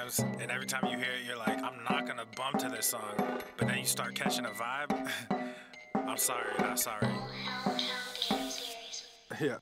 times, and every time you hear it, you're like, I'm not gonna bump to this song, but then you start catching a vibe. I'm sorry, not sorry. Yeah.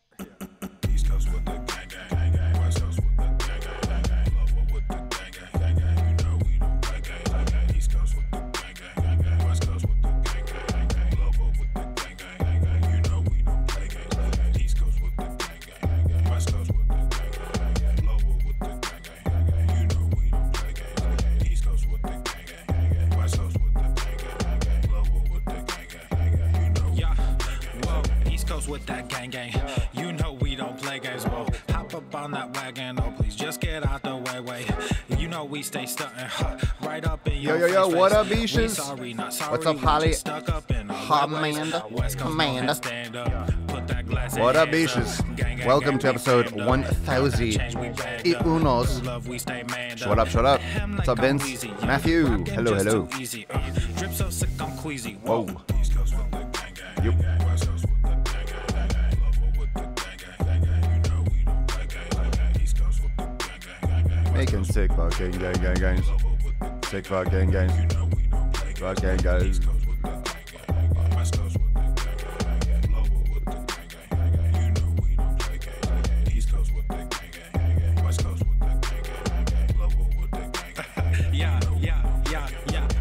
East Coast with the gang, gang, gang. West Coast with the gang, gang, gang. Lower with the gang, gang, gang, gang. You know we don't play gang, gang. East Coast with the gang, gang, gang. West Coast with the gang, gang, gang. Lower with the gang, gang, gang. You know we don't play gang, gang. East Coast with the gang, gang, gang. West Coast with the gang, gang, gang. Lower with the gang, gang, gang. You know we don't play gang, gang. East Coast with the gang, gang, gang. West Coast with the gang, gang, gang. Lower with the gang, gang, gang. You know. Yeah. Whoa. East Coast with that gang, gang. You know we don't play games. Whoa. Hop up on that wagon. Oh, please just get out the way. You know we stay stuntin'. Right up in your Yo, face, what face. up, Beaches? Sorry, not sorry. What's up, We Holly? just stuck up in our Amanda? ways. West Coast Amanda? stand up. Put that glass in What up, hands Beaches? Gang, gang, Welcome gang, to we episode stand up. 1000 Change, we band y up. unos. Love, we stay manned Shut up, shut up. Him What's like up, I'm Vince? Weezy. Matthew. Rockin' Hello, just hello. too easy. Drip so sick, I'm queasy. Whoa. East Coast with the gang, gang, Yup. gang. West Coast with the gang, gang, gang. Lower with the gang, gang, gang. You know we don't play gang, gang. East Coast with the gang, gang, gang. Making sick fuck gang gang gang gangs. Sick fuck gang gangs. Fuck gang gangs.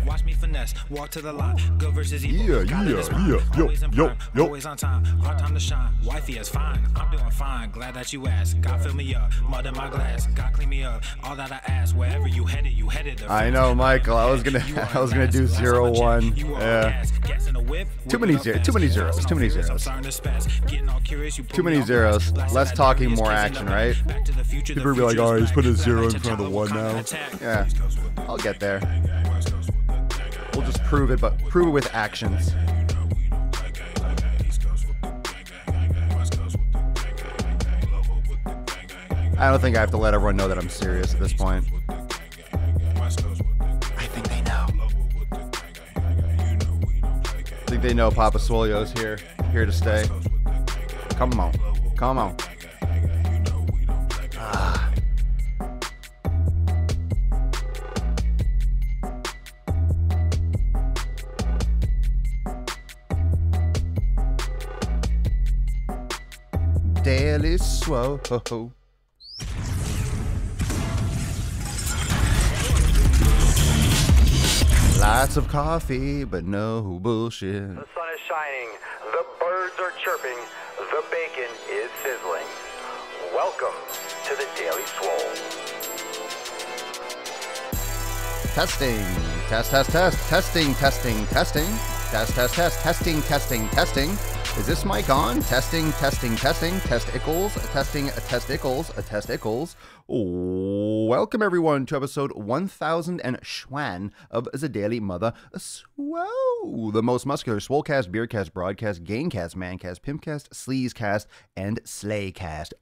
Watch me finesse, walk to the line. Good versus evil. Yeah, Got it, yeah, it's mine. yeah. Yo, Always in yo, prime, yo. always on time. Our time to shine. Wifey is fine. I'm doing fine. Glad that you asked. God fill me up. Mud in my glass. God clean me up. All that I ask. Wherever you headed, you headed. I know, Michael. I was gonna do 0-1. Yeah. Too many zeros. Too many zeros. Too many zeros. Too many zeros. Less talking, more action, right? People will be like, oh, he's put a 0 in front of the 1 now. Yeah. I'll get there. We'll just prove it, but prove it with actions. I don't think I have to let everyone know that I'm serious at this point. I think they know. I think they know Papa Swole's here to stay. Come on. Come on. Ah. Daily Swole. Lots of coffee, but no bullshit. The sun is shining, the birds are chirping, the bacon is sizzling. Welcome to the Daily Swole. Testing. Test, test, test. Testing, testing, testing. Test, test, test. Testing, testing, testing. Is this mic on? Testing, testing, testing. Testicles. Testing, testicles. Testicles. Welcome, everyone, to episode 1000 and Schwan of the Daily Mother Swole, the most muscular Swolecast, Beercast, Broadcast, Gamecast, Mancast, Pimpcast, Sleazecast, and Slaycast.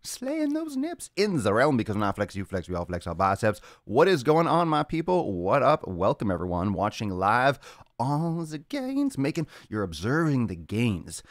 Slaying those nips in the realm, because when I flex, you flex, we all flex our biceps. What is going on, my people? What up? Welcome, everyone, watching live all the gains, you're observing the gains.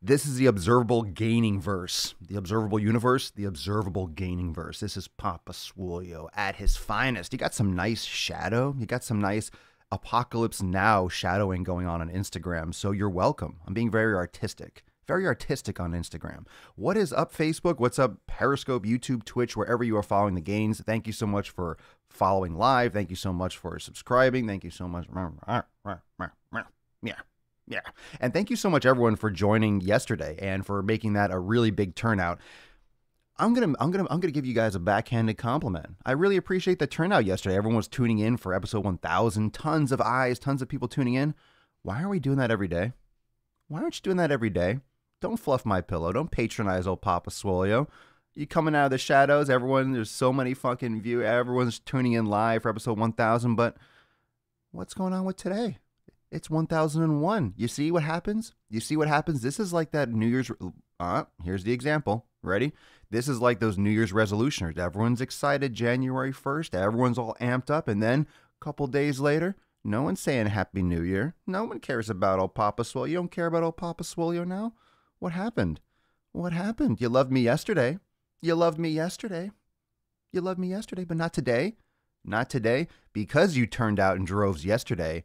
This is the observable gaining verse, the observable universe, the observable gaining verse. This is Papa Swole at his finest. You got some nice shadow. You got some nice Apocalypse Now shadowing going on Instagram. So you're welcome. I'm being very artistic on Instagram. What is up, Facebook? What's up, Periscope, YouTube, Twitch, wherever you are following the gains? Thank you so much for following live. Thank you so much for subscribing. Thank you so much. Yeah. And thank you so much, everyone, for joining yesterday and for making that a really big turnout. I'm gonna give you guys a backhanded compliment. I really appreciate the turnout yesterday. Everyone was tuning in for episode 1000. Tons of eyes, tons of people tuning in. Why are we doing that every day? Why aren't you doing that every day? Don't fluff my pillow. Don't patronize old Papa Swole. You coming out of the shadows. Everyone, there's so many fucking views. Everyone's tuning in live for episode 1000. But what's going on with today? It's 1001. You see what happens? This is like that New Year's. Here's the example. Ready? This is like those New Year's resolutioners. Everyone's excited January 1st. Everyone's all amped up. And then a couple days later, no one's saying Happy New Year. No one cares about old Papa Swole. You don't care about old Papa Swole now? What happened? You loved me yesterday. But not today. not today. Because you turned out in droves yesterday,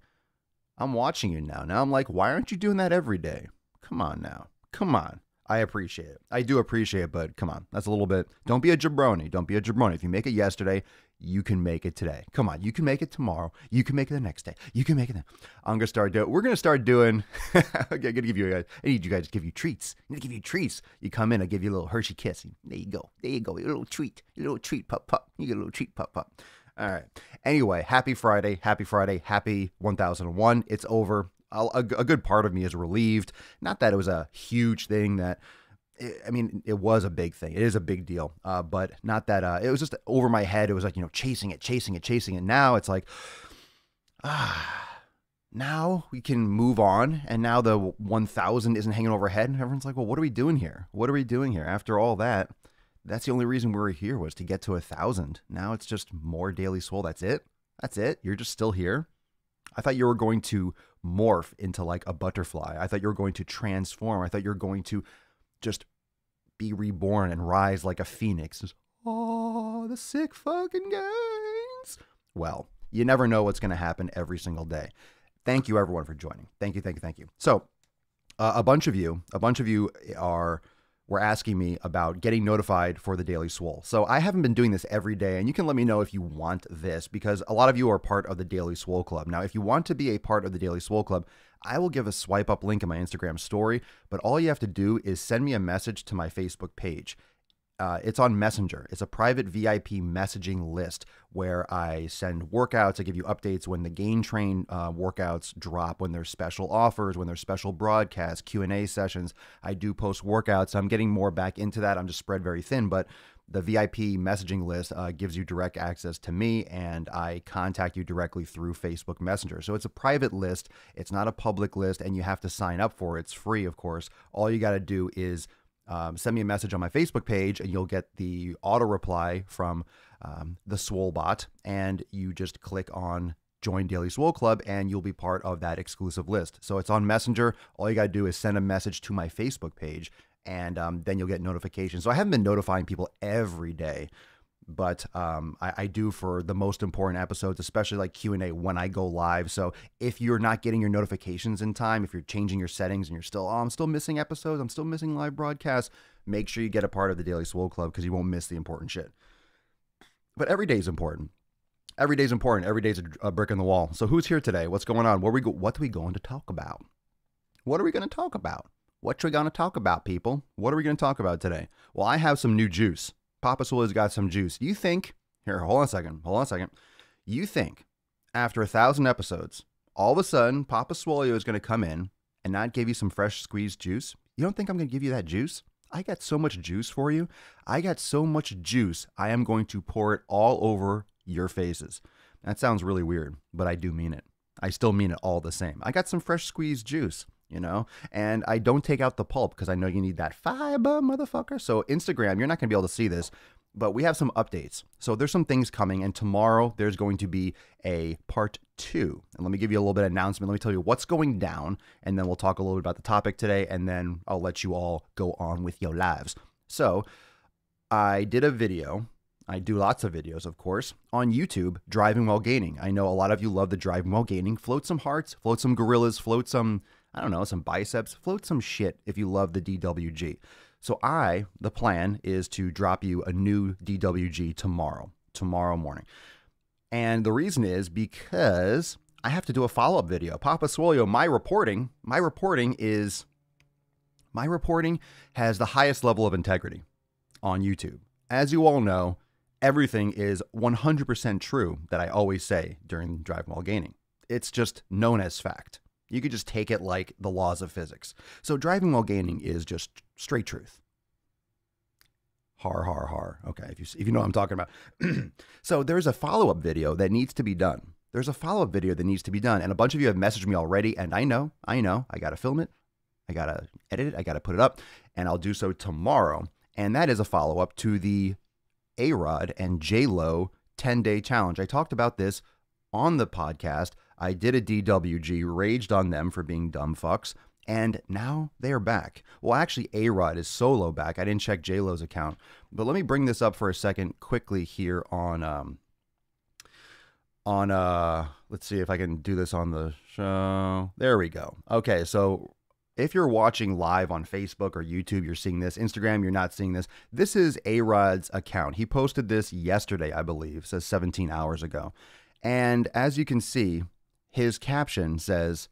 I'm watching you now. Now I'm like, why aren't you doing that every day? Come on now. Come on. I appreciate it. I do appreciate it, but come on. That's a little bit. Don't be a jabroni. Don't be a jabroni. If you make it yesterday, you can make it today. Come on. You can make it tomorrow. You can make it the next day. You can make it. I'm going to start doing. We're going to start doing. I'm going to give you guys. I need you guys to give you treats. I need to give you treats. You come in, I give you a little Hershey kiss. There you go. There you go. A little treat. A little treat. Pop, pop. You get a little treat. Pop, pop. All right. Anyway, happy Friday. Happy Friday. Happy 1001. It's over. A good part of me is relieved. Not that it was a huge thing that, I mean, it was a big thing. It is a big deal. But not that, it was just over my head. It was like, chasing it. Now it's like, now we can move on. And now the 1000 isn't hanging overhead. And everyone's like, well, what are we doing here? What are we doing here? After all that, that's the only reason we were here was to get to 1000. Now it's just more Daily Swole. That's it. That's it. You're just still here. I thought you were going to morph into like a butterfly. I thought you were going to transform. I thought you were going to just be reborn and rise like a phoenix. Just, oh, the sick fucking gains. Well, you never know what's going to happen every single day. Thank you everyone for joining. Thank you. So a bunch of you were asking me about getting notified for the Daily Swole. So I haven't been doing this every day, and you can let me know if you want this, because a lot of you are part of the Daily Swole Club. Now, if you want to be a part of the Daily Swole Club, I will give a swipe up link in my Instagram story, but all you have to do is send me a message to my Facebook page. It's on Messenger. It's a private VIP messaging list where I send workouts. I give you updates when the Gain Train workouts drop, when there's special offers, when there's special broadcasts, Q&A sessions. I do post workouts. I'm getting more back into that. I'm just spread very thin, but the VIP messaging list gives you direct access to me, and I contact you directly through Facebook Messenger. So it's a private list. It's not a public list, and you have to sign up for it. It's free, of course. All you got to do is send me a message on my Facebook page, and you'll get the auto reply from the Swole bot, and you just click on Join Daily Swole Club, and you'll be part of that exclusive list. So it's on Messenger. All you got to do is send a message to my Facebook page, and then you'll get notifications. So I haven't been notifying people every day, but I do for the most important episodes, especially like Q&A when I go live. So if you're not getting your notifications in time, if you're changing your settings and you're still, I'm still missing episodes, I'm still missing live broadcasts, make sure you get a part of the Daily Swole Club, because you won't miss the important shit. But every day is important. Every day is important. Every day is a brick in the wall. So who's here today? What's going on? What are we going to talk about? What are we going to talk about? What are we going to talk about, people? What are we going to talk about today? Well, I have some new juice. Papa Swole has got some juice. You think, here, hold on a second. You think after 1,000 episodes, all of a sudden, Papa Swole is going to come in and not give you some fresh squeezed juice? You don't think I'm going to give you that juice? I got so much juice for you. I got so much juice, I am going to pour it all over your faces. That sounds really weird, but I do mean it. I still mean it all the same. I got some fresh squeezed juice. And I don't take out the pulp because I know you need that fiber, motherfucker. So Instagram, you're not going to be able to see this, but we have some updates. So there's some things coming, and tomorrow there's going to be a part 2. And let me give you a little bit of announcement. Let me tell you what's going down, and then we'll talk a little bit about the topic today, and then I'll let you all go on with your lives. So I did a video. I do lots of videos, of course, on YouTube, driving while gaining. I know a lot of you love the driving while gaining. Float some hearts, float some gorillas, float some, I don't know, some biceps, float some shit if you love the DWG. So the plan is to drop you a new DWG tomorrow morning. And the reason is because I have to do a follow-up video. Papa Swole, my reporting has the highest level of integrity on YouTube. As you all know, everything is 100% true that I always say during driving while gaining. It's just known as fact. You could just take it like the laws of physics. So driving while gaining is just straight truth. Har, har, har. Okay, if you know what I'm talking about. So there's a follow-up video that needs to be done. And a bunch of you have messaged me already, and I know. I got to film it. I got to edit it. I got to put it up, and I'll do so tomorrow. And that is a follow-up to the A-Rod and J-Lo 10-day challenge. I talked about this on the podcast. I did a DWG, raged on them for being dumb fucks, and now they are back. Well, actually, A-Rod is solo back. I didn't check J-Lo's account, but let me bring this up for a second quickly here on on let's see if I can do this on the show. There we go. Okay, so if you're watching live on Facebook or YouTube, you're seeing this. Instagram, you're not seeing this. This is A-Rod's account. He posted this yesterday, I believe. It says 17 hours ago. And as you can see, his caption says,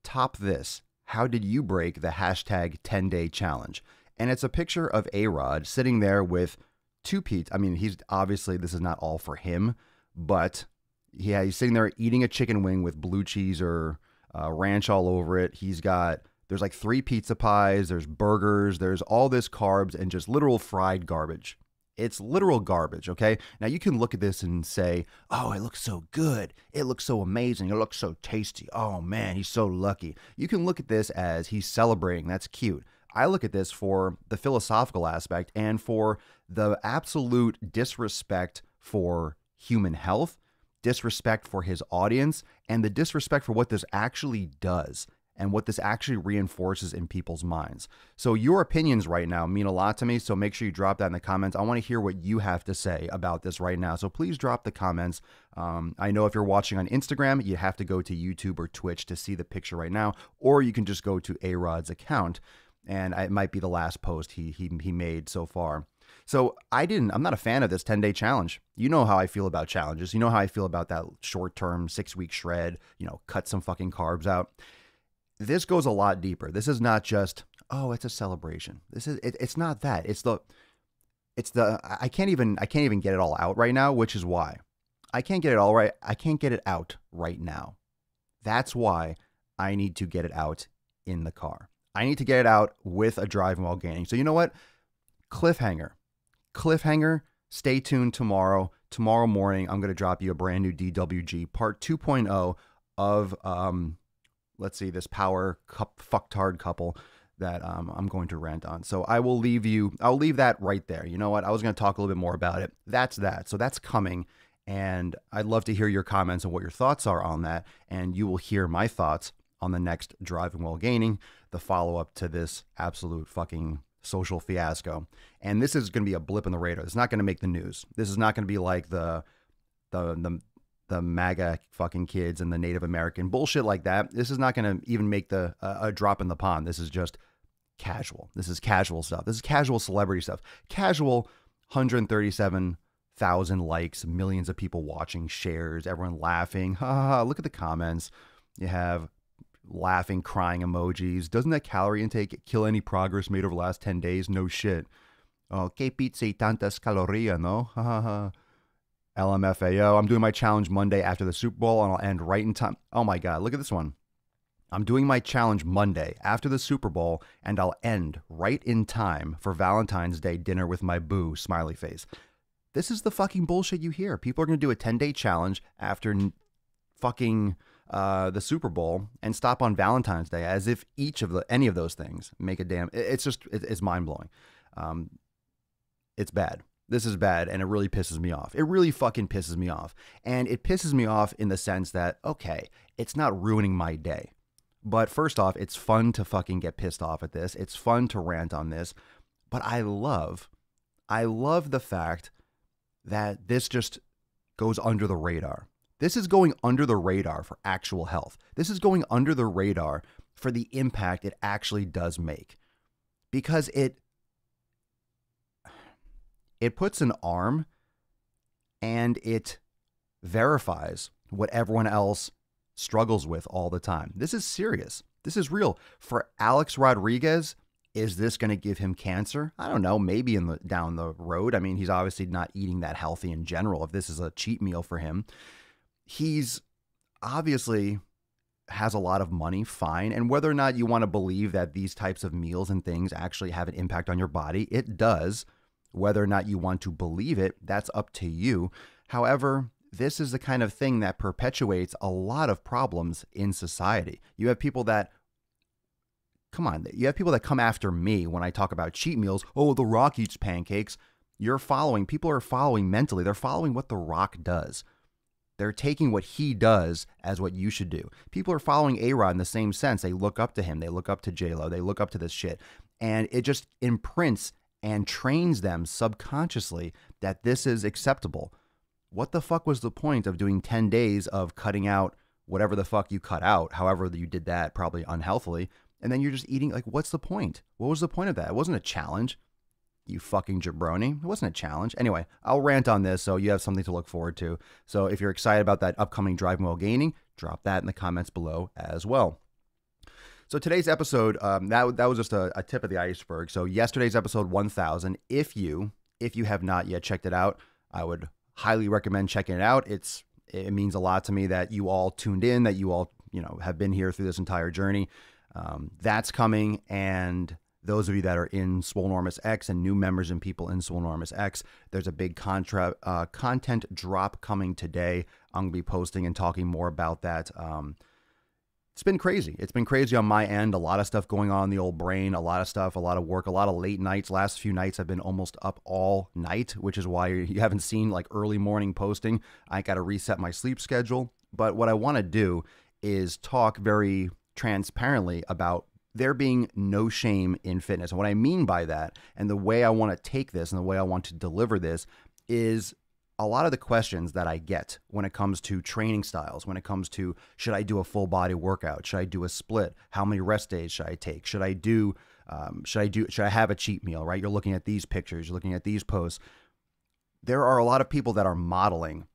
"Top this. How did you break the hashtag 10-day challenge?" And it's a picture of A-Rod sitting there with two pizza. I mean, he's obviously, this is not all for him, but yeah, he's sitting there eating a chicken wing with blue cheese or ranch all over it. There's like 3 pizza pies, there's burgers, there's all this carbs and just literal fried garbage. It's literal garbage, okay? Now you can look at this and say, "Oh, it looks so good. It looks so amazing. It looks so tasty. Oh man, he's so lucky." You can look at this as he's celebrating. That's cute. I look at this for the philosophical aspect and for the absolute disrespect for human health, disrespect for his audience, and the disrespect for what this actually does and what this actually reinforces in people's minds. So your opinions right now mean a lot to me, so make sure you drop that in the comments. I want to hear what you have to say about this right now, so please drop the comments. I know if you're watching on Instagram, you have to go to YouTube or Twitch to see the picture right now, or you can just go to A-Rod's account, and it might be the last post he made so far. So I'm not a fan of this 10-day challenge. You know how I feel about challenges. You know how I feel about that short-term 6-week shred, cut some fucking carbs out. This goes a lot deeper. This is not just, oh, it's a celebration. It's not that. I can't even get it all out right now, which is why I can't get it all right. I can't get it out right now. That's why I need to get it out in the car. I need to get it out with a driving while gaining. So you know what? Cliffhanger. Stay tuned tomorrow. Tomorrow morning, I'm going to drop you a brand new DWG part 2.0 of, let's see, this power fucktard couple that I'm going to rant on. So I'll leave that right there. You know what? I was going to talk a little bit more about it. That's that. So that's coming. And I'd love to hear your comments and what your thoughts are on that. And you will hear my thoughts on the next Driving While Gaining, the follow-up to this absolute fucking social fiasco. And this is going to be a blip in the radar. It's not going to make the news. This is not going to be like the MAGA fucking kids and the Native American bullshit like that. This is not going to even make a drop in the pond. This is just casual. This is casual stuff. This is casual celebrity stuff. Casual 137,000 likes, millions of people watching, shares, everyone laughing. Ha ha ha. Look at the comments. You have laughing, crying emojis. Doesn't that calorie intake kill any progress made over the last 10 days? No shit. Oh, que pizza y tantas calorías, no? Ha ha ha. LMFAO. I'm doing my challenge Monday after the Super Bowl, and I'll end right in time. Oh my God, look at this one. I'm doing my challenge Monday after the Super Bowl, and I'll end right in time for Valentine's Day dinner with my boo, smiley face. This is the fucking bullshit you hear. People are going to do a 10-day challenge after fucking the Super Bowl and stop on Valentine's Day as if any of those things make a damn. It's mind blowing. It's bad. This is bad, and it really pisses me off. It really fucking pisses me off. And it pisses me off in the sense that, okay, it's not ruining my day. But first off, it's fun to fucking get pissed off at this. It's fun to rant on this. But I love the fact that this just goes under the radar. This is going under the radar for actual health. This is going under the radar for the impact it actually does make. Because it puts an arm and it verifies what everyone else struggles with all the time. This is serious. This is real. For Alex Rodriguez, is this going to give him cancer? I don't know. Maybe down the road. I mean, he's obviously not eating that healthy in general. If this is a cheat meal for him, he's obviously has a lot of money, fine. And whether or not you want to believe that these types of meals and things actually have an impact on your body, it does. Whether or not you want to believe it, that's up to you. However, this is the kind of thing that perpetuates a lot of problems in society. You have people that, come after me when I talk about cheat meals. Oh, The Rock eats pancakes. People are following mentally. They're following what The Rock does. They're taking what he does as what you should do. People are following A-Rod in the same sense. They look up to him. They look up to J-Lo. They look up to this shit. And it just imprints and trains them subconsciously that this is acceptable. what the fuck was the point of doing 10 days of cutting out whatever the fuck you cut out, however you did that, probably unhealthily, and then you're just eating? Like, what's the point? What was the point of that? It wasn't a challenge, you fucking jabroni. It wasn't a challenge. Anyway, I'll rant on this so you have something to look forward to. So if you're excited about that upcoming Driving While Gaining, drop that in the comments below as well. So today's episode, that was just a tip of the iceberg. So yesterday's episode 1000, if you have not yet checked it out, I would highly recommend checking it out. It means a lot to me that you all tuned in, that you all, have been here through this entire journey. That's coming. And those of you that are in Swolenormous X and new members and people in Swolenormous X, there's a big content drop coming today. I'm going to be posting and talking more about that. It's been crazy. It's been crazy on my end. A lot of stuff going on in the old brain, a lot of stuff, a lot of work, a lot of late nights. Last few nights I've been almost up all night, which is why you haven't seen like early morning posting. I got to reset my sleep schedule. But what I want to do is talk very transparently about there being no shame in fitness. And what I mean by that, and the way I want to take this and the way I want to deliver this, is a lot of the questions that I get when it comes to training styles, when it comes to, should I do a full body workout? Should I do a split? How many rest days should I take? Should I have a cheat meal, right? You're looking at these pictures, you're looking at these posts. There are a lot of people that are modeling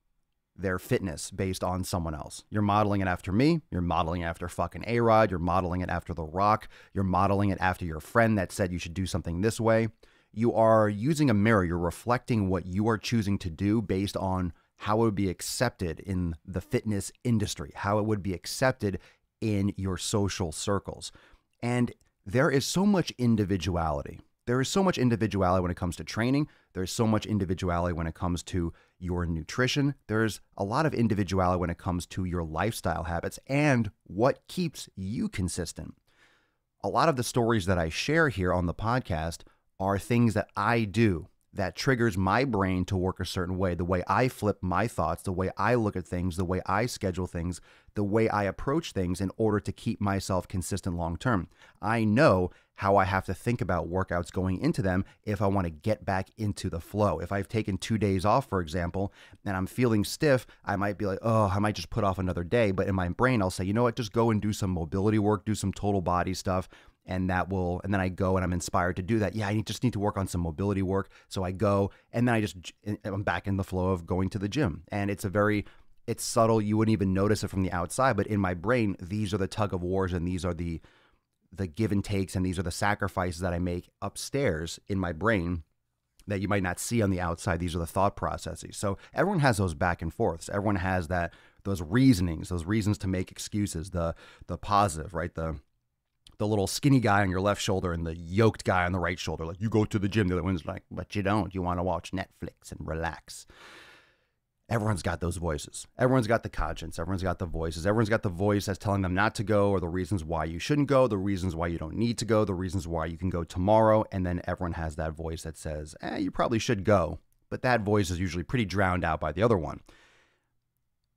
their fitness based on someone else. You're modeling it after me. You're modeling it after fucking A-Rod. You're modeling it after The Rock. You're modeling it after your friend that said you should do something this way. You are using a mirror. You're reflecting what you are choosing to do based on how it would be accepted in the fitness industry, how it would be accepted in your social circles. And there is so much individuality. There is so much individuality when it comes to training. There's so much individuality when it comes to your nutrition. There's a lot of individuality when it comes to your lifestyle habits and what keeps you consistent. A lot of the stories that I share here on the podcast are things that I do that triggers my brain to work a certain way, the way I flip my thoughts, the way I look at things, the way I schedule things, the way I approach things in order to keep myself consistent long term. I know how I have to think about workouts going into them if I want to get back into the flow. If I've taken 2 days off, for example, and I'm feeling stiff, I might be like, oh, I might just put off another day. But in my brain, I'll say, you know what, just go and do some mobility work, do some total body stuff. And then I go and I'm inspired to do that. Yeah, I just need to work on some mobility work. So I go and then I'm back in the flow of going to the gym. And it's subtle. You wouldn't even notice it from the outside. But in my brain, these are the tug of wars and these are the give and takes and these are the sacrifices that I make upstairs in my brain that you might not see on the outside. These are the thought processes. So everyone has those back and forths. Everyone has those reasons to make excuses, the positive, right? The little skinny guy on your left shoulder and the yoked guy on the right shoulder. Like, you go to the gym. The other one's like, but you don't. You want to watch Netflix and relax. Everyone's got those voices. Everyone's got the conscience. Everyone's got the voices. Everyone's got the voice that's telling them not to go, or the reasons why you shouldn't go, the reasons why you don't need to go, the reasons why you can go tomorrow. And then everyone has that voice that says, you probably should go. But that voice is usually pretty drowned out by the other one.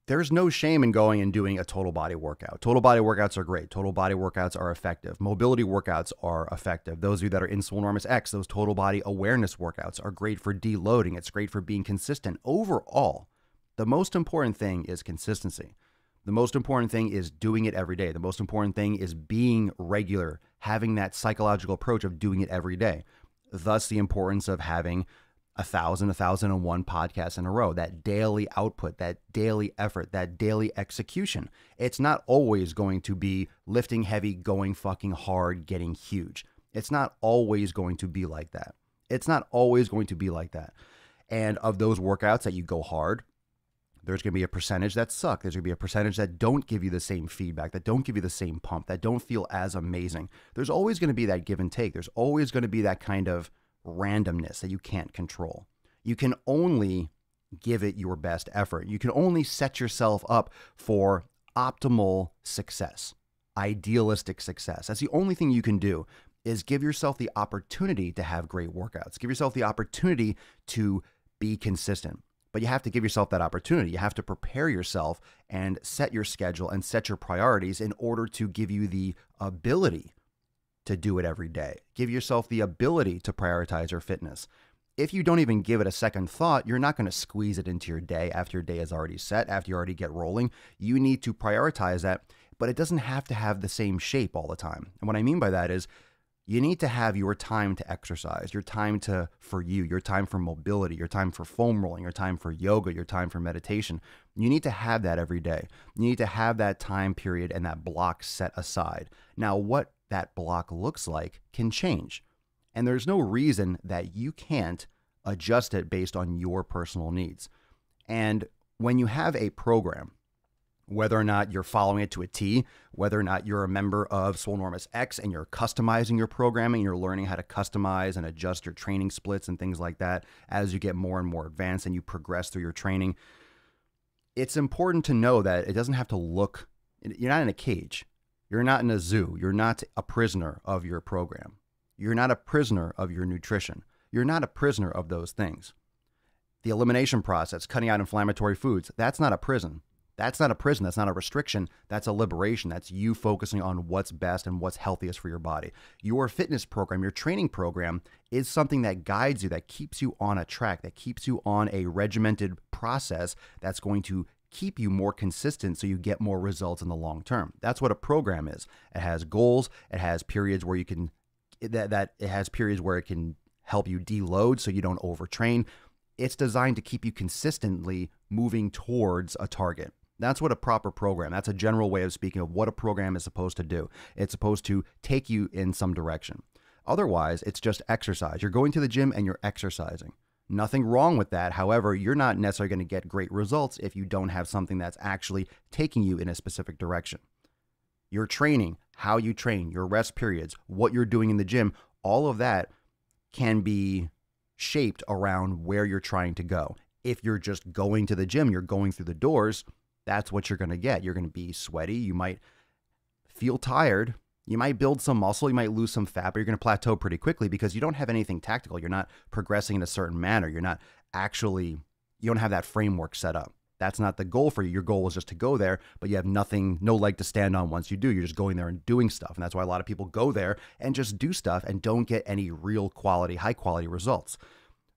There's no shame in going and doing a total body workout. Total body workouts are great. Total body workouts are effective. Mobility workouts are effective. Those of you that are in Swolenormous X, those total body awareness workouts are great for deloading. It's great for being consistent. Overall, the most important thing is consistency. The most important thing is doing it every day. The most important thing is being regular, having that psychological approach of doing it every day. Thus, the importance of having 1,001 podcasts in a row, that daily output, that daily effort, that daily execution. It's not always going to be lifting heavy, going fucking hard, getting huge. It's not always going to be like that. It's not always going to be like that. And of those workouts that you go hard, there's going to be a percentage that suck. There's going to be a percentage that don't give you the same feedback, that don't give you the same pump, that don't feel as amazing. There's always going to be that give and take. There's always going to be that kind of randomness that you can't control. You can only give it your best effort. You can only set yourself up for optimal success, idealistic success. That's the only thing you can do, is give yourself the opportunity to have great workouts. Give yourself the opportunity to be consistent. But you have to give yourself that opportunity. You have to prepare yourself and set your schedule and set your priorities in order to give you the ability to do it every day. Give yourself the ability to prioritize your fitness. If you don't even give it a second thought, you're not going to squeeze it into your day after your day is already set, after you already get rolling. You need to prioritize that, but it doesn't have to have the same shape all the time. And what I mean by that is you need to have your time to exercise, your time for you, your time for mobility, your time for foam rolling, your time for yoga, your time for meditation. You need to have that every day. You need to have that time period and that block set aside. Now, what that block looks like can change. And there's no reason that you can't adjust it based on your personal needs. And when you have a program, whether or not you're following it to a T, whether or not you're a member of Swolenormous X and you're customizing your programming, you're learning how to customize and adjust your training splits and things like that as you get more and more advanced and you progress through your training, it's important to know that it doesn't have to look, you're not in a cage. You're not in a zoo. You're not a prisoner of your program. You're not a prisoner of your nutrition. You're not a prisoner of those things. The elimination process, cutting out inflammatory foods, that's not a prison. That's not a prison. That's not a restriction. That's a liberation. That's you focusing on what's best and what's healthiest for your body. Your fitness program, your training program is something that guides you, that keeps you on a track, that keeps you on a regimented process that's going to keep you more consistent so you get more results in the long term. That's what a program is. It has goals. It has periods where you can, it has periods where it can help you deload so you don't overtrain. It's designed to keep you consistently moving towards a target. That's what a proper program, that's a general way of speaking of what a program is supposed to do. It's supposed to take you in some direction. Otherwise, it's just exercise. You're going to the gym and you're exercising. Nothing wrong with that. However, you're not necessarily going to get great results if you don't have something that's actually taking you in a specific direction. Your training, how you train, your rest periods, what you're doing in the gym, all of that can be shaped around where you're trying to go. If you're just going to the gym, you're going through the doors, that's what you're going to get. You're going to be sweaty. You might feel tired. You might build some muscle. You might lose some fat, but you're going to plateau pretty quickly because you don't have anything tactical. You're not progressing in a certain manner. You're not actually, you don't have that framework set up. That's not the goal for you. Your goal is just to go there, but you have nothing, no leg to stand on once you do. You're just going there and doing stuff. And that's why a lot of people go there and just do stuff and don't get any real quality, high quality results.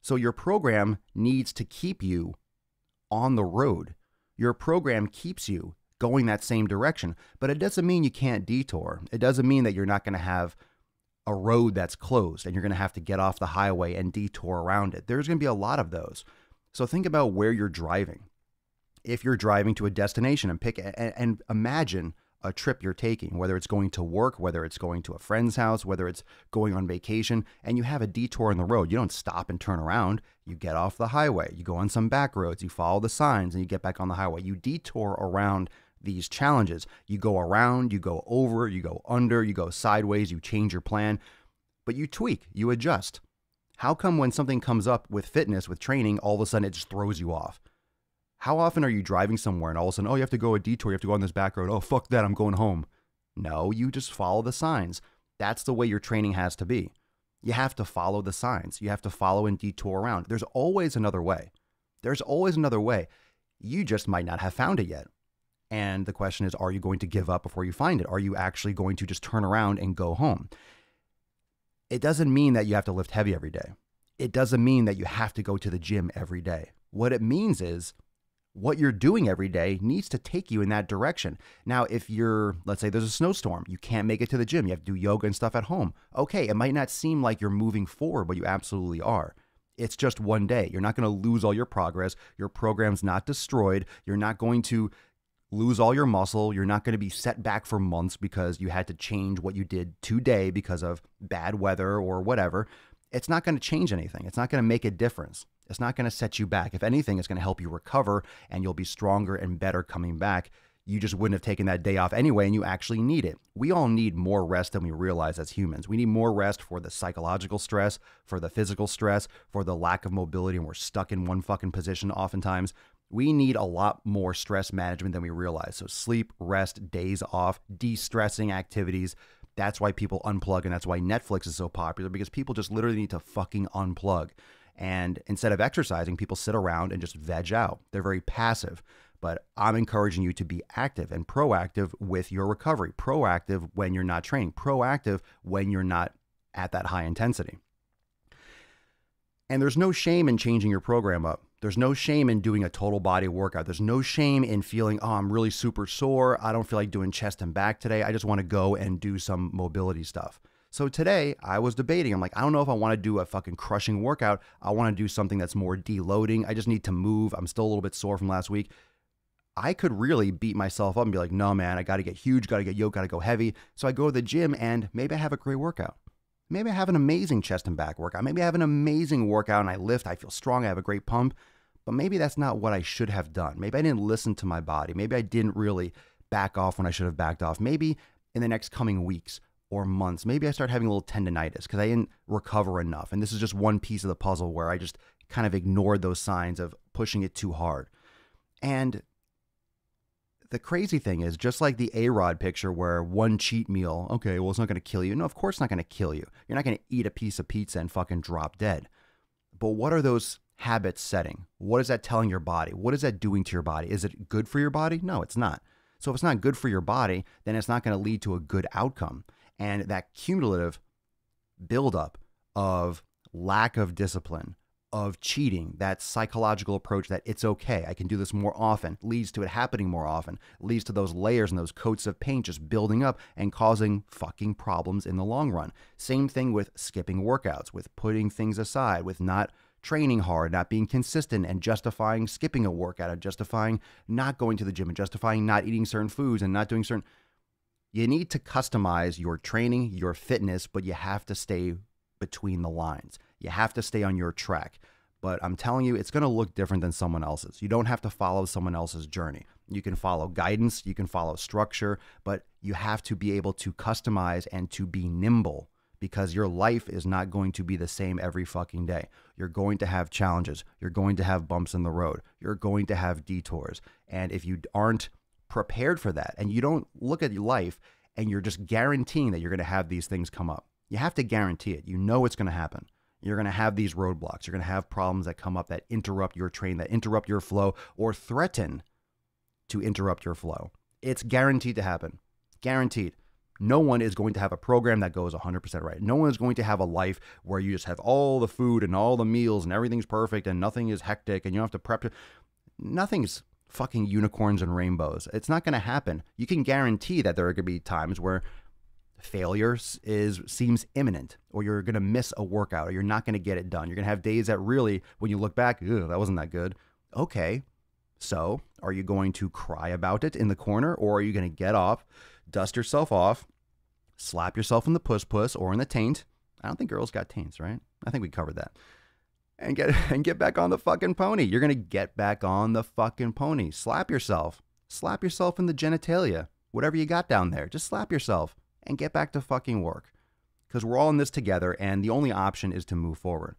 So your program needs to keep you on the road. Your program keeps you going that same direction, but it doesn't mean you can't detour. It doesn't mean that you're not going to have a road that's closed and you're going to have to get off the highway and detour around it. There's going to be a lot of those. So think about where you're driving. If you're driving to a destination and imagine a trip you're taking, whether it's going to work, whether it's going to a friend's house, whether it's going on vacation, and you have a detour in the road. You don't stop and turn around. You get off the highway. You go on some back roads. You follow the signs and you get back on the highway. You detour around these challenges. You go around, you go over, you go under, you go sideways, you change your plan, but you tweak, you adjust. How come when something comes up with fitness, with training, all of a sudden it just throws you off? How often are you driving somewhere and all of a sudden, oh, you have to go a detour, you have to go on this back road. Oh, fuck that, I'm going home. No, you just follow the signs. That's the way your training has to be. You have to follow the signs. You have to follow and detour around. There's always another way. There's always another way. You just might not have found it yet. And the question is, are you going to give up before you find it? Are you actually going to just turn around and go home? It doesn't mean that you have to lift heavy every day. It doesn't mean that you have to go to the gym every day. What it means is what you're doing every day needs to take you in that direction. Now, if let's say there's a snowstorm, you can't make it to the gym, you have to do yoga and stuff at home. Okay, it might not seem like you're moving forward, but you absolutely are. It's just one day. You're not going to lose all your progress. Your program's not destroyed. You're not going to lose all your muscle. You're not going to be set back for months because you had to change what you did today because of bad weather or whatever. It's not going to change anything. It's not going to make a difference. It's not going to set you back. If anything, it's going to help you recover and you'll be stronger and better coming back. You just wouldn't have taken that day off anyway, and you actually need it. We all need more rest than we realize as humans. We need more rest for the psychological stress, for the physical stress, for the lack of mobility, and we're stuck in one fucking position oftentimes. We need a lot more stress management than we realize. So sleep, rest, days off, de-stressing activities. That's why people unplug, and that's why Netflix is so popular, because people just literally need to fucking unplug. And instead of exercising, people sit around and just veg out. They're very passive. But I'm encouraging you to be active and proactive with your recovery. Proactive when you're not training. Proactive when you're not at that high intensity. And there's no shame in changing your program up. There's no shame in doing a total body workout. There's no shame in feeling, oh, I'm really super sore. I don't feel like doing chest and back today. I just want to go and do some mobility stuff. So today I was debating. I'm like, I don't know if I want to do a fucking crushing workout. I want to do something that's more deloading. I just need to move. I'm still a little bit sore from last week. I could really beat myself up and be like, no, man, I got to get huge, got to get yoked, got to go heavy. So I go to the gym and maybe I have a great workout. Maybe I have an amazing chest and back workout. Maybe I have an amazing workout and I lift, I feel strong, I have a great pump. But maybe that's not what I should have done. Maybe I didn't listen to my body. Maybe I didn't really back off when I should have backed off. Maybe in the next coming weeks or months, maybe I start having a little tendonitis because I didn't recover enough. And this is just one piece of the puzzle where I just kind of ignored those signs of pushing it too hard. And the crazy thing is, just like the A-Rod picture where one cheat meal, okay, well, it's not going to kill you. No, of course it's not going to kill you. You're not going to eat a piece of pizza and fucking drop dead. But what are those habits setting? What is that telling your body? What is that doing to your body? Is it good for your body? No, it's not. So if it's not good for your body, then it's not going to lead to a good outcome. And that cumulative buildup of lack of discipline, of cheating, that psychological approach that it's okay, I can do this more often, leads to it happening more often, leads to those layers and those coats of paint just building up and causing fucking problems in the long run. Same thing with skipping workouts, with putting things aside, with not training hard, not being consistent and justifying skipping a workout and justifying not going to the gym and justifying not eating certain foods and not doing certain... You need to customize your training, your fitness, but you have to stay between the lines. You have to stay on your track. But I'm telling you, it's going to look different than someone else's. You don't have to follow someone else's journey. You can follow guidance, you can follow structure, but you have to be able to customize and to be nimble, because your life is not going to be the same every fucking day. You're going to have challenges. You're going to have bumps in the road. You're going to have detours. And if you aren't prepared for that, and you don't look at your life and you're just guaranteeing that you're going to have these things come up, you have to guarantee it. You know it's going to happen. You're going to have these roadblocks. You're going to have problems that come up that interrupt your train, that interrupt your flow, or threaten to interrupt your flow. It's guaranteed to happen. Guaranteed. No one is going to have a program that goes 100% right. No one is going to have a life where you just have all the food and all the meals and everything's perfect and nothing is hectic and you don't have to prep. Nothing's fucking unicorns and rainbows. It's not going to happen. You can guarantee that there are going to be times where failure seems imminent, or you're going to miss a workout, or you're not going to get it done. You're going to have days that really, when you look back, that wasn't that good. Okay, so are you going to cry about it in the corner, or are you going to get off, dust yourself off, slap yourself in the puss or in the taint? I don't think girls got taints, right? I think we covered that. And get back on the fucking pony. You're going to get back on the fucking pony. Slap yourself. Slap yourself in the genitalia. Whatever you got down there, just slap yourself and get back to fucking work. Because we're all in this together, and the only option is to move forward.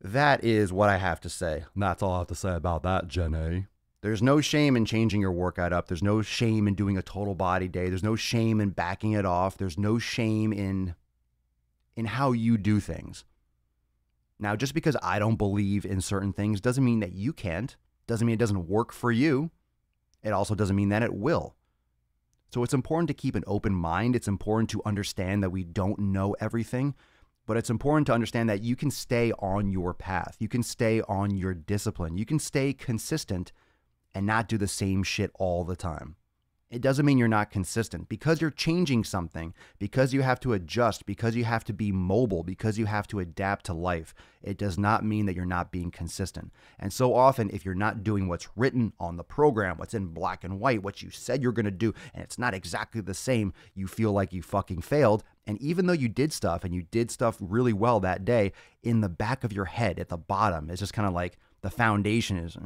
That is what I have to say. That's all I have to say about that, Jenny. There's no shame in changing your workout up. There's no shame in doing a total body day. There's no shame in backing it off. There's no shame in how you do things. Now, just because I don't believe in certain things doesn't mean that you can't. Doesn't mean it doesn't work for you. It also doesn't mean that it will. So it's important to keep an open mind. It's important to understand that we don't know everything, but it's important to understand that you can stay on your path. You can stay on your discipline. You can stay consistent and not do the same shit all the time. It doesn't mean you're not consistent. Because you're changing something, because you have to adjust, because you have to be mobile, because you have to adapt to life, it does not mean that you're not being consistent. And so often, if you're not doing what's written on the program, what's in black and white, what you said you're going to do, and it's not exactly the same, you feel like you fucking failed. And even though you did stuff, and you did stuff really well that day, in the back of your head, at the bottom, it's just kind of like the foundation is,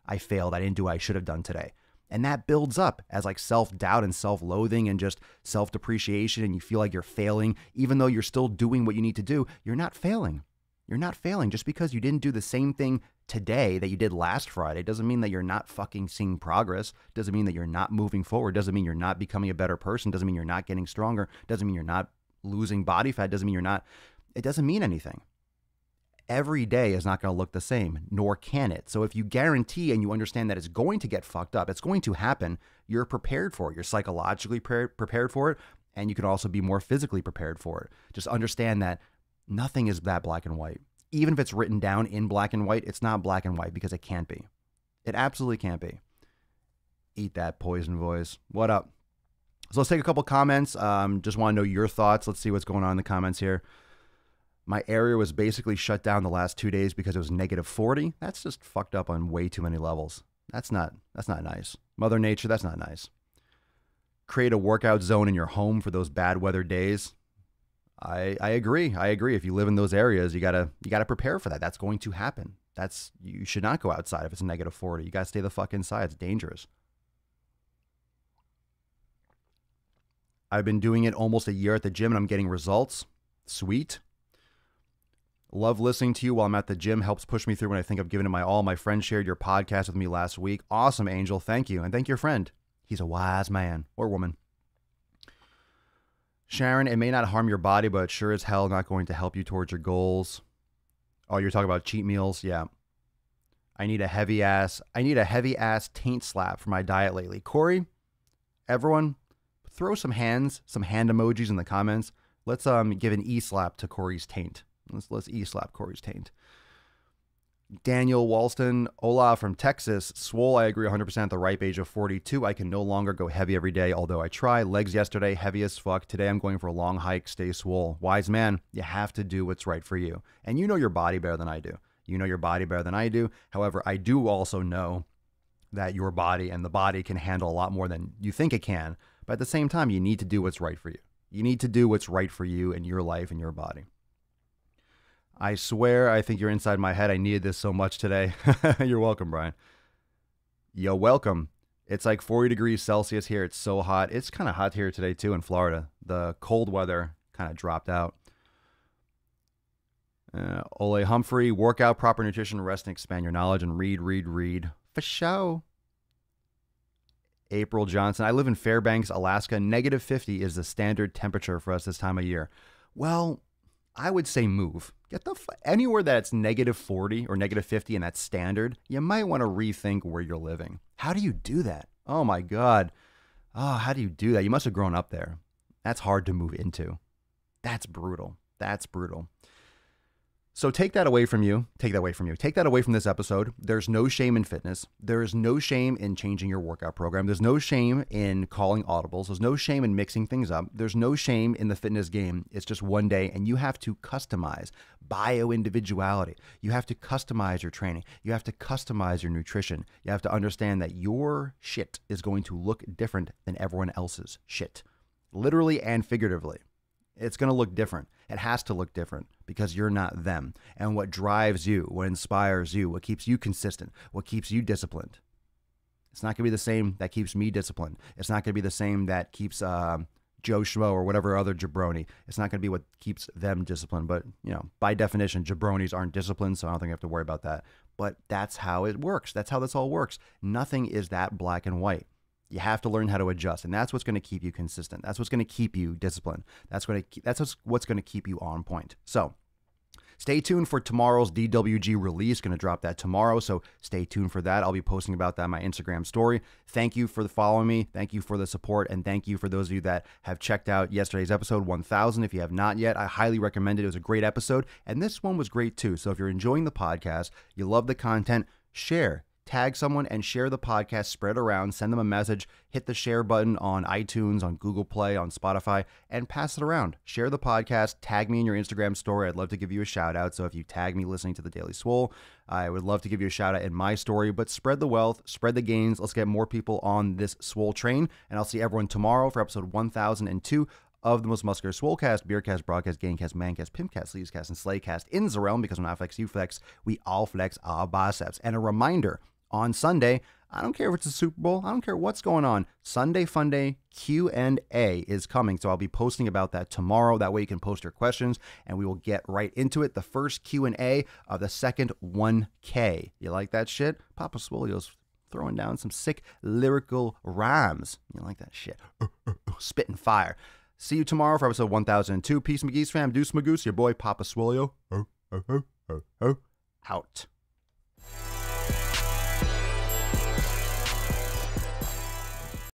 I failed, I didn't do what I should have done today. And that builds up as like self-doubt and self-loathing and just self-depreciation, and you feel like you're failing. Even though you're still doing what you need to do, you're not failing. You're not failing. Just because you didn't do the same thing today that you did last Friday doesn't mean that you're not fucking seeing progress. Doesn't mean that you're not moving forward. Doesn't mean you're not becoming a better person. Doesn't mean you're not getting stronger. Doesn't mean you're not losing body fat. Doesn't mean you're not... It doesn't mean anything. Every day is not going to look the same, nor can it. So if you guarantee and you understand that it's going to get fucked up, it's going to happen, you're prepared for it. You're psychologically prepared for it, and you can also be more physically prepared for it. Just understand that nothing is that black and white. even if it's written down in black and white, it's not black and white because it can't be. It absolutely can't be. Eat that poison voice. What up? So let's take a couple comments. Just want to know your thoughts. Let's see what's going on in the comments here. My area was basically shut down the last 2 days because it was -40. That's just fucked up on way too many levels. That's not nice. Mother Nature, that's not nice. Create a workout zone in your home for those bad weather days. I agree. I agree. If you live in those areas, you gotta prepare for that. That's going to happen. You should not go outside if it's -40. You gotta stay the fuck inside. It's dangerous. I've been doing it almost a year at the gym and I'm getting results. Sweet. Love listening to you while I'm at the gym. Helps push me through when I think I've given it my all. My friend shared your podcast with me last week. Awesome, Angel. Thank you. And thank your friend. He's a wise man or woman. Sharon, it may not harm your body, but it's sure as hell not going to help you towards your goals. Oh, you're talking about cheat meals? Yeah. I need a heavy ass taint slap for my diet lately. Corey, everyone, throw some hand emojis in the comments. Let's give an E-slap to Corey's taint. Let's E-slap Corey's taint. Daniel Walston, hola from Texas. Swole, I agree 100% at the ripe age of 42. I can no longer go heavy every day, although I try. Legs yesterday, heavy as fuck. Today I'm going for a long hike. Stay swole. Wise man, you have to do what's right for you. And you know your body better than I do. You know your body better than I do. However, I do also know that your body and the body can handle a lot more than you think it can. But at the same time, you need to do what's right for you. You need to do what's right for you and your life and your body. I swear, I think you're inside my head. I needed this so much today. You're welcome, Brian. Yo, welcome. It's like 40 degrees Celsius here. It's so hot. It's kind of hot here today, too, in Florida. The cold weather kind of dropped out. Ole Humphrey, workout, proper nutrition, rest, and expand your knowledge, and read. For show. April Johnson, I live in Fairbanks, Alaska. -50 is the standard temperature for us this time of year. Well, I would say move. Get anywhere that's -40 or -50 and that's standard, you might want to rethink where you're living. How do you do that? Oh my God. Oh, how do you do that? You must have grown up there. That's hard to move into. That's brutal. That's brutal. So take that away from you. Take that away from you. Take that away from this episode. There's no shame in fitness. There is no shame in changing your workout program. There's no shame in calling audibles. There's no shame in mixing things up. There's no shame in the fitness game. It's just one day, and you have to customize bio-individuality. You have to customize your training. You have to customize your nutrition. You have to understand that your shit is going to look different than everyone else's shit, literally and figuratively. It's going to look different. It has to look different because you're not them. And what drives you, what inspires you, what keeps you consistent, what keeps you disciplined. It's not going to be the same that keeps me disciplined. It's not going to be the same that keeps Joe Schmo or whatever other jabroni. It's not going to be what keeps them disciplined. But, you know, by definition, jabronis aren't disciplined, so I don't think I have to worry about that. But that's how it works. That's how this all works. Nothing is that black and white. You have to learn how to adjust, and that's what's going to keep you consistent. That's what's going to keep you disciplined. That's what's going to keep you on point. So stay tuned for tomorrow's DWG release. Going to drop that tomorrow, so stay tuned for that. I'll be posting about that in my Instagram story. Thank you for following me. Thank you for the support, and thank you for those of you that have checked out yesterday's episode 1000. If you have not yet, I highly recommend it. It was a great episode, and this one was great too. So if you're enjoying the podcast, you love the content, share. Tag someone and share the podcast, spread around, send them a message, hit the share button on iTunes, on Google Play, on Spotify, and pass it around. Share the podcast, tag me in your Instagram story. I'd love to give you a shout out. So if you tag me listening to the Daily Swole, I would love to give you a shout out in my story, but spread the wealth, spread the gains. Let's get more people on this Swole train. And I'll see everyone tomorrow for episode 1002 of the most muscular Swolecast, Beercast, Broadcast, Gamecast, Mancast, Pimpcast, Sleazecast, and Slaycast in the realm, because when I flex, you flex, we all flex our biceps. And a reminder, on Sunday, I don't care if it's a Super Bowl, I don't care what's going on, Sunday Fun Day Q&A is coming, so I'll be posting about that tomorrow. That way you can post your questions, and we will get right into it. The first Q&A of the second 1K. You like that shit? Papa Swole's throwing down some sick lyrical rhymes. You like that shit? Spitting fire. See you tomorrow for episode 1002. Peace, McGee's fam. Deuce Magoose, your boy Papa Swolio. Out.